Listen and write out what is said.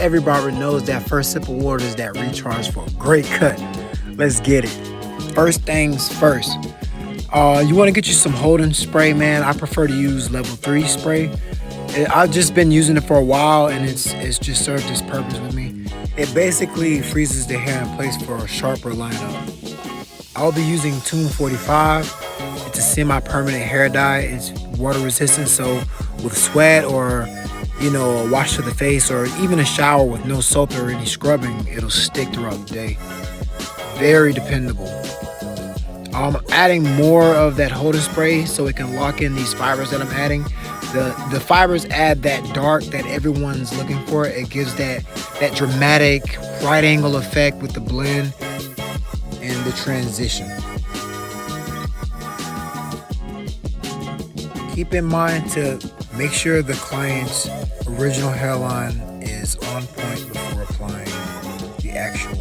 every barber knows that first sip of water is that recharge for a great cut. Let's get it. First things first. You want to get you some holding spray, man. I prefer to use level 3 spray. I've just been using it for a while, and it's just served its purpose with me. It basically freezes the hair in place for a sharper lineup. I'll be using Tune 45. It's a semi-permanent hair dye. It's water resistant, so with sweat or a wash to the face or even a shower with no soap or any scrubbing, it'll stick throughout the day. Very dependable. I'm adding more of that holding spray so it can lock in these fibers that I'm adding. The fibers add that dark that everyone's looking for. It gives that dramatic right angle effect with the blend and the transition. Keep in mind to make sure the client's original hairline is on point before applying the actual